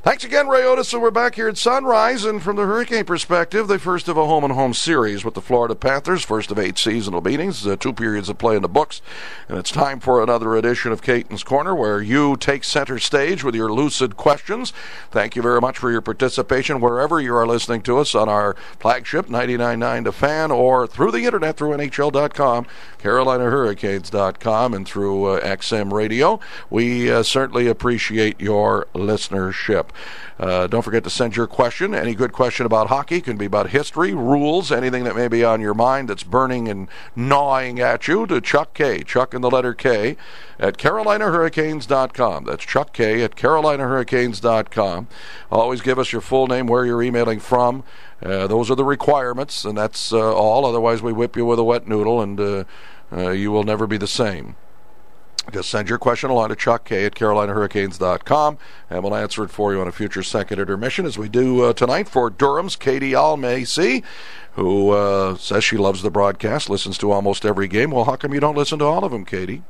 Thanks again, Ray Otis, and we're back here at Sunrise, and from the Hurricane perspective, the first of a home-and-home series with the Florida Panthers, first of 8 seasonal meetings, 2 periods of play in the books, and it's time for another edition of Kaiton's Corner, where you take center stage with your lucid questions. Thank you very much for your participation wherever you are listening to us on our flagship 99.9 The Fan, or through the internet through NHL.com, CarolinaHurricanes.com, and through XM Radio. We certainly appreciate your listenership. Don't forget to send your question. Any good question about hockey, can be about history, rules, anything that may be on your mind that's burning and gnawing at you, to Chuck K, Chuck in the letter K, at CarolinaHurricanes.com. That's Chuck K at CarolinaHurricanes.com. Always give us your full name, where you're emailing from. Those are the requirements, and that's all. Otherwise, we whip you with a wet noodle, and you will never be the same. Just send your question along to Chuck K at CarolinaHurricanes.com, and we'll answer it for you on a future second intermission, as we do tonight for Durham's Katie Almacy, who says she loves the broadcast, listens to almost every game. Well, how come you don't listen to all of them, Katie?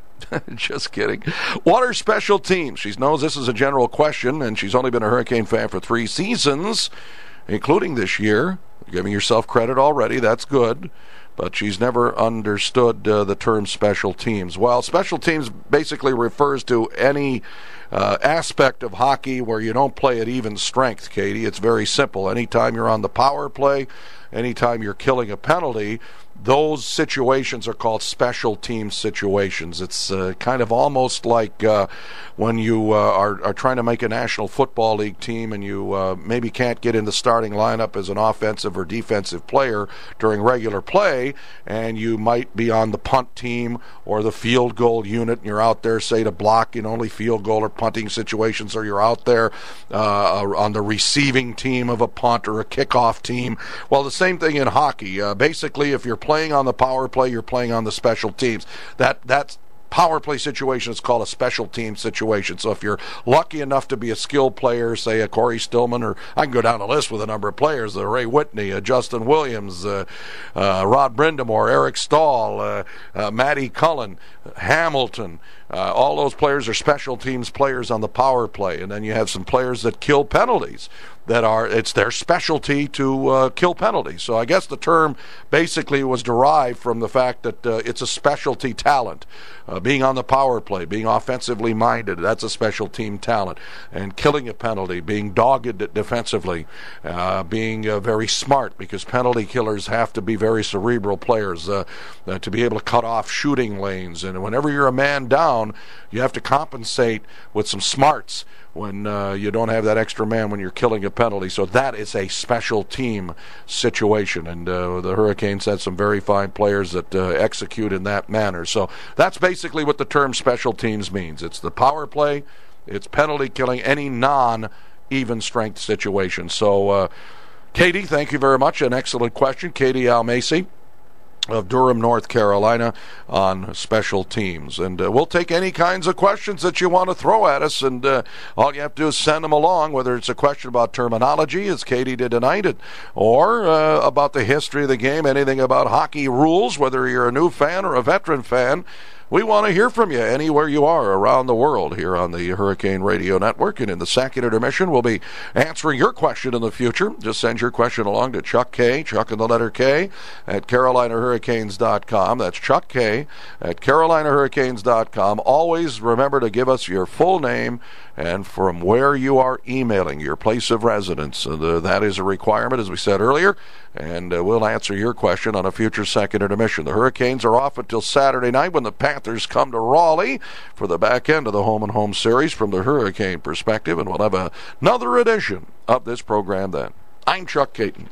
Just kidding. What are special teams? She knows this is a general question, and she's only been a Hurricane fan for 3 seasons, including this year. Giving yourself credit already, that's good. But she's never understood the term special teams. Well, special teams basically refers to any aspect of hockey where you don't play at even strength, Katie. It's very simple. Anytime you're on the power play, anytime you're killing a penalty, those situations are called special team situations. It's kind of almost like when you are trying to make a National Football League team, and you maybe can't get in the starting lineup as an offensive or defensive player during regular play, and you might be on the punt team or the field goal unit, and you're out there, say, to block in only field goal or punting situations, or you're out there on the receiving team of a punt or a kickoff team. Well, the same thing in hockey. Basically, if you're playing on the power play, you're playing on the special teams. That's power play situation is called a special team situation. So if you're lucky enough to be a skilled player, say a Corey Stillman, or I can go down the list with a number of players, Ray Whitney, Justin Williams, Rod Brindamore, Eric Stahl, Matty Cullen, Hamilton, all those players are special teams players on the power play. And then you have some players that kill penalties. It's their specialty to kill penalties. So I guess the term basically was derived from the fact that it's a specialty talent. Being on the power play, being offensively minded, that's a special team talent. And killing a penalty, being dogged defensively, being very smart, because penalty killers have to be very cerebral players to be able to cut off shooting lanes. And whenever you're a man down, you have to compensate with some smarts when you don't have that extra man when you're killing a penalty. So that is a special team situation, and the Hurricanes had some very fine players that execute in that manner. So that's basically what the term special teams means. It's the power play, it's penalty killing, any non-even strength situation. So Katie, thank you very much. An excellent question. Katie Almacy of Durham, North Carolina, on special teams. And we'll take any kinds of questions that you want to throw at us, and all you have to do is send them along, whether it's a question about terminology, as Katie did tonight, or about the history of the game, anything about hockey rules, whether you're a new fan or a veteran fan. We want to hear from you anywhere you are around the world here on the Hurricane Radio Network. And in the second intermission, we'll be answering your question in the future. Just send your question along to Chuck K, Chuck in the letter K, at CarolinaHurricanes.com. That's Chuck K at CarolinaHurricanes.com. Always remember to give us your full name and from where you are emailing, your place of residence. That is a requirement, as we said earlier, and we'll answer your question on a future second intermission. The Hurricanes are off until Saturday night, when the Panthers come to Raleigh for the back end of the home-and-home series from the Hurricane perspective, and we'll have another edition of this program then. I'm Chuck Kaiton.